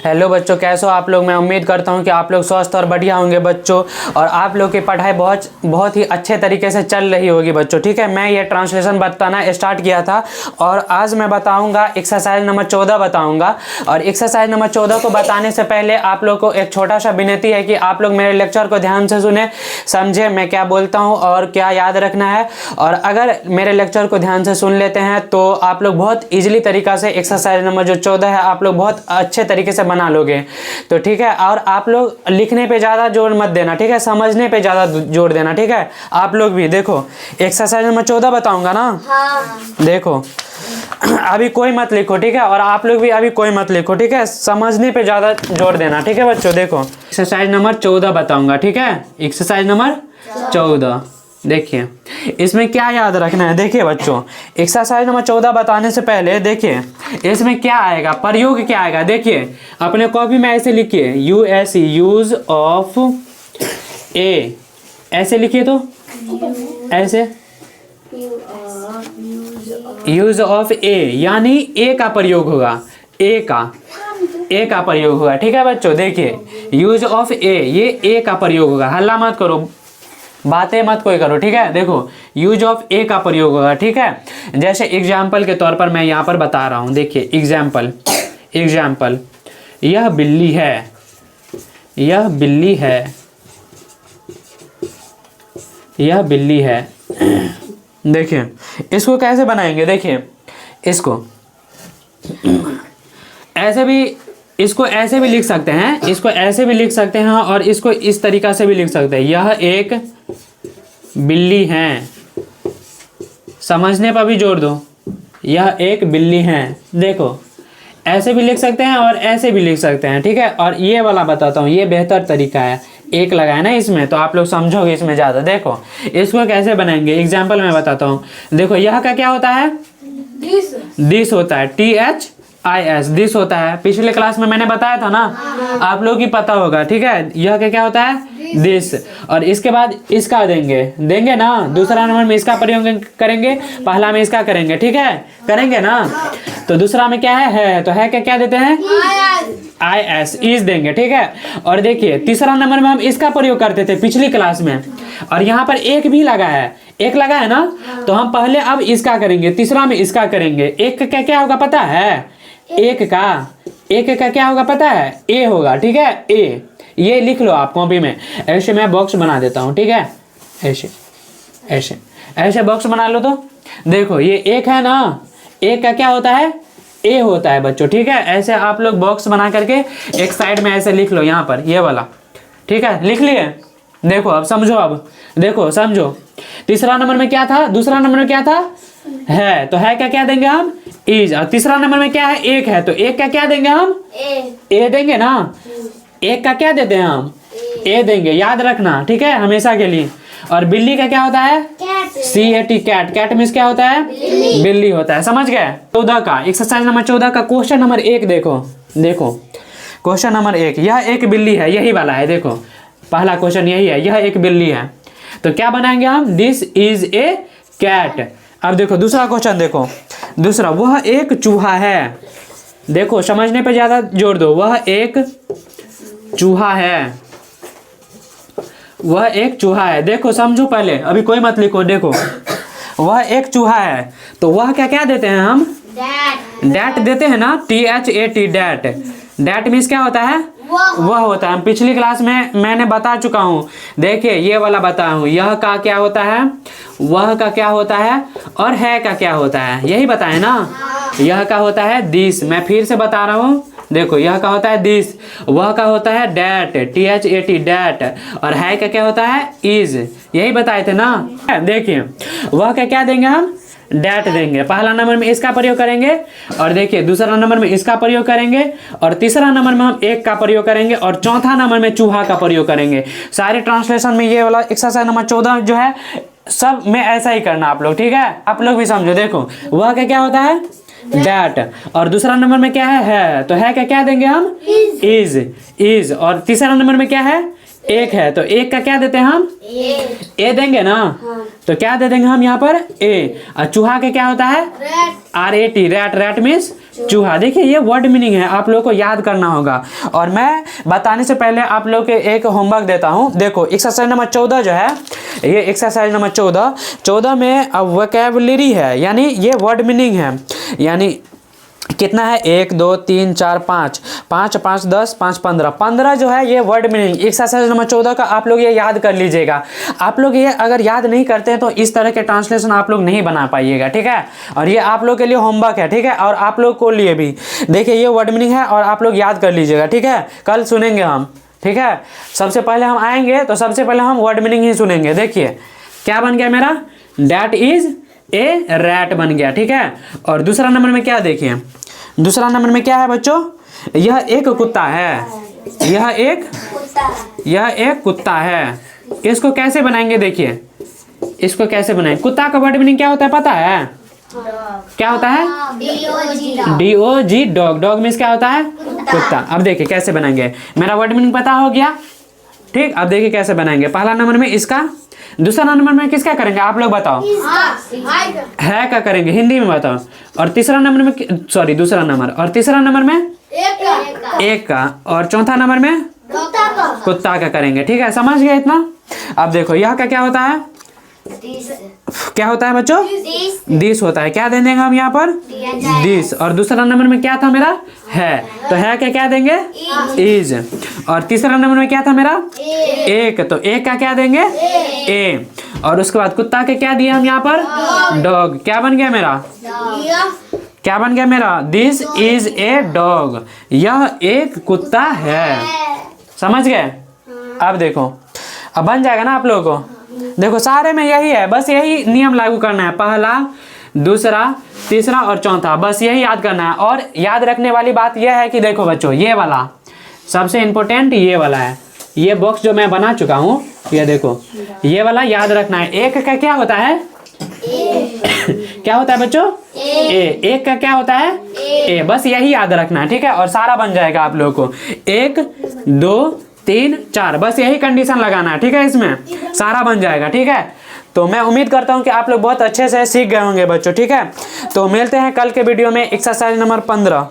Hello बच्चों, कैसे हो आप लोग। मैं उम्मीद करता हूं कि आप लोग स्वस्थ और बढ़िया होंगे बच्चों, और आप लोग की पढ़ाई बहुत ही अच्छे तरीके से चल रही होगी बच्चों। ठीक है, मैं ये ट्रांसलेशन बताना स्टार्ट किया था और आज मैं बताऊंगा एक्सरसाइज नंबर 14 बताऊंगा। और एक्सरसाइज नंबर 14 को बताने से पहले आप लोग को एक छोटा सा विनती है कि आप लोग मेरे लेक्चर को ध्यान से सुने, समझे मैं क्या बोलता हूँ और क्या याद रखना है। और अगर मेरे लेक्चर को ध्यान से सुन लेते हैं तो आप लोग बहुत ईजिली तरीका से एक्सरसाइज नंबर जो 14 है आप लोग बहुत अच्छे तरीके से बना लोगे। तो ठीक है, और आप लोग लिखने पे ज़्यादा जोर मत देना, ठीक है, समझने पे ज़्यादा जोर देना। ठीक है, आप लोग भी देखो एक्सरसाइज नंबर 14 बताऊंगा ना। हाँ। देखो अभी कोई मत लिखो, ठीक है, और आप लोग भी अभी कोई मत लिखो, ठीक है, समझने पे ज़्यादा जोर देना। ठीक है बच्चों, देखो एक्सरसाइज नंबर 14 बताऊंगा। ठीक है, एक्सरसाइज नंबर 14 देखिए इसमें क्या याद रखना है। देखिए बच्चों, एक्सरसाइज नंबर 14 बताने से पहले देखिए इसमें क्या आएगा, प्रयोग क्या आएगा। देखिए अपने कॉपी में ऐसे लिखिए यूज ऑफ ए, ऐसे लिखिए तो ऐसे यूज ऑफ ए यानी ए का प्रयोग होगा, ए का प्रयोग होगा। ठीक है बच्चों, देखिए यूज ऑफ ए, ये ए का प्रयोग होगा। हल्ला मत करो, बातें मत कोई करो, ठीक है। देखो यूज ऑफ ए का प्रयोग होगा, ठीक है। जैसे एग्जाम्पल के तौर पर मैं यहाँ पर बता रहा हूँ। देखिए एग्जाम्पल, यह बिल्ली है, यह बिल्ली है, यह बिल्ली है। देखिए इसको कैसे बनाएंगे। देखिए इसको ऐसे भी, इसको ऐसे भी लिख सकते हैं, इसको ऐसे भी लिख सकते हैं और इसको इस तरीका से भी लिख सकते हैं। यह एक बिल्ली है, समझने पर भी जोर दो, यह एक बिल्ली है। देखो ऐसे भी लिख सकते हैं और ऐसे भी लिख सकते हैं, ठीक है। और ये वाला बताता हूँ, ये बेहतर तरीका है, एक लगाए ना इसमें तो आप लोग समझोगे इसमें ज़्यादा। देखो इसको कैसे बनाएंगे, एग्जाम्पल में बताता हूँ। देखो यह का क्या होता है, दिस होता है, THIS, दिस होता है। पिछले क्लास में मैंने बताया था ना, आप लोग ही पता होगा, ठीक है। यह क्या होता है, दिस, और इसके बाद इसका देंगे ना, दूसरा नंबर में इसका प्रयोग करेंगे, पहला में इसका करेंगे, ठीक है, करेंगे ना। तो दूसरा में क्या है तो है क्या देते हैं, IS, इस देंगे, ठीक है। और देखिए तीसरा नंबर में हम इसका प्रयोग करते थे पिछली क्लास में, और यहाँ पर एक भी लगा है, एक लगा है ना, तो हम पहले अब इसका करेंगे, तीसरा में इसका करेंगे। एक का क्या होगा पता है, एक का क्या होगा पता है, ए होगा, ठीक है, ए। ये लिख लो आप कॉपी में, ऐसे मैं बॉक्स बना देता हूँ, ठीक है, ऐसे ऐसे ऐसे बॉक्स बना लो। तो देखो ये एक है ना, एक का क्या होता है, ए होता है बच्चों, ठीक है। ऐसे आप लोग बॉक्स बना करके एक साइड में ऐसे लिख लो, यहाँ पर ये वाला, ठीक है, लिख लिए। देखो अब समझो, अब देखो समझो, तीसरा नंबर में क्या था, दूसरा नंबर में क्या था, है, तो है क्या देंगे हम, इज। और तीसरा नंबर में क्या है, एक है, तो एक का क्या देंगे हम, ए देंगे ना। एक का क्या देते हैं हम, ए देंगे, याद रखना, ठीक है, हमेशा के लिए। और बिल्ली का क्या होता है, CAT, कैट मीन्स क्या होता है, बिल्ली होता है, समझ गए। 14 का एक्सरसाइज नंबर 14 का क्वेश्चन नंबर 1 देखो क्वेश्चन नंबर 1, यह एक बिल्ली है, यही वाला है। देखो पहला क्वेश्चन यही है, यह एक बिल्ली है, तो क्या बनाएंगे हम, दिस इज ए कैट। अब देखो दूसरा क्वेश्चन, देखो दूसरा, वह एक चूहा है। देखो समझने पे ज्यादा जोर दो, वह एक चूहा है, वह एक चूहा है। देखो समझो पहले, अभी कोई मत लिखो। देखो वह एक चूहा है, तो वह क्या देते हैं हम, डैट देते हैं ना, THAT, डैट मीन्स क्या होता है, वह होता है। हम पिछली क्लास में मैंने बता चुका हूँ, देखिए ये वाला बताया हूँ, यह का क्या होता है, वह का क्या होता है, और है का क्या होता है, यही बताए ना। यह का होता है दिस, मैं फिर से बता रहा हूँ, देखो यह का होता है दिस, वह का होता है डैट, THAT, डैट, और है का क्या होता है, इज, यही बताए थे ना। देखिए वह का क्या देंगे हम, डैट देंगे, पहला नंबर में इसका प्रयोग करेंगे, और देखिए दूसरा नंबर में इसका प्रयोग करेंगे, और तीसरा नंबर में हम एक का प्रयोग करेंगे, और चौथा नंबर में चूहा का प्रयोग करेंगे। सारे ट्रांसलेशन में ये वाला एक्सरसाइज नंबर 14 जो है सब में ऐसा ही करना आप लोग, ठीक है, आप लोग भी समझो। देखो वह का क्या होता है, डैट, और दूसरा नंबर में क्या है, तो है क्या देंगे हम, इज, और तीसरा नंबर में क्या है, एक है, तो एक का क्या देते हैं हम, ए देंगे ना। तो क्या दे देंगे हम यहाँ पर, ए। और चूहा का क्या होता है, RAT, रैट मीन्स चूहा। देखिए ये वर्ड मीनिंग है, आप लोगों को याद करना होगा। और मैं बताने से पहले आप लोग के एक होमवर्क देता हूँ। देखो एक्सरसाइज नंबर 14 जो है, ये एक्सरसाइज नंबर 14 में वोकैबुलरी है, यानी ये वर्ड मीनिंग है। यानी कितना है, 1 2 3 4 5 5 5 10 5 15 जो है ये वर्ड मीनिंग एक्सरसाइज नंबर 14 का आप लोग ये याद कर लीजिएगा। आप लोग ये अगर याद नहीं करते हैं तो इस तरह के ट्रांसलेशन आप लोग नहीं बना पाइएगा, ठीक है। और ये आप लोग के लिए होमवर्क है, ठीक है, और आप लोग को लिए भी। देखिए ये वर्ड मीनिंग है और आप लोग याद कर लीजिएगा, ठीक है। कल सुनेंगे हम, ठीक है। सबसे पहले हम आएंगे तो सबसे पहले हम वर्ड मीनिंग ही सुनेंगे। देखिए क्या बन गया मेरा, डैट इज ए रैट बन गया, ठीक है। और दूसरा नंबर में क्या, देखिए दूसरा नंबर में क्या है बच्चों, यह एक कुत्ता है, यह एक कुत्ता है। इसको कैसे बनाएंगे, देखिए इसको कैसे बनाएंगे। कुत्ता का वर्ड मीनिंग क्या होता है पता है, क्या होता है, DOG डॉग। डॉग मीन्स क्या होता है, कुत्ता। अब देखिए कैसे बनाएंगे, मेरा वर्ड मीनिंग पता हो गया, ठीक। अब देखिए कैसे बनाएंगे। पहला नंबर में इसका, दूसरा नंबर में किसका करेंगे आप लोग बताओ, है का करेंगे, हिंदी में बताओ। और तीसरा नंबर में, सॉरी दूसरा नंबर, और तीसरा नंबर में एक का, और चौथा नंबर में कुत्ता का करेंगे, ठीक है। समझ गए इतना। अब देखो यह का क्या होता है, क्या होता है बच्चों, दिस होता है। क्या दे देंगे हम यहाँ पर, दिस। और दूसरा नंबर में क्या था मेरा, है, तो है क्या क्या देंगे, इज। और तीसरा नंबर में क्या था मेरा, एक, तो एक का क्या देंगे, ए। और उसके बाद कुत्ता के क्या दिया हम यहाँ पर, डॉग। क्या बन गया मेरा, क्या बन गया मेरा, दिस इज ए डॉग, यह एक कुत्ता है। समझ गए। अब देखो अब बन जाएगा ना आप लोगों को। देखो सारे में यही है, बस यही नियम लागू करना है, पहला दूसरा तीसरा और चौथा, बस यही याद करना है। और याद रखने वाली बात यह है कि देखो बच्चों, ये वाला सबसे इम्पोर्टेंट ये वाला है, ये बॉक्स जो मैं बना चुका हूँ, ये देखो ये वाला याद रखना है। एक का क्या होता है, क्या होता है बच्चों, ए। एक का क्या होता है, ए। बस यही याद रखना है, ठीक है। और सारा बन जाएगा आप लोगों को, 1 2 3 4, बस यही कंडीशन लगाना है, ठीक है। इसमें सारा बन जाएगा, ठीक है। तो मैं उम्मीद करता हूं कि आप लोग बहुत अच्छे से सीख गए होंगे बच्चों, ठीक है। तो मिलते हैं कल के वीडियो में एक्सरसाइज नंबर 15।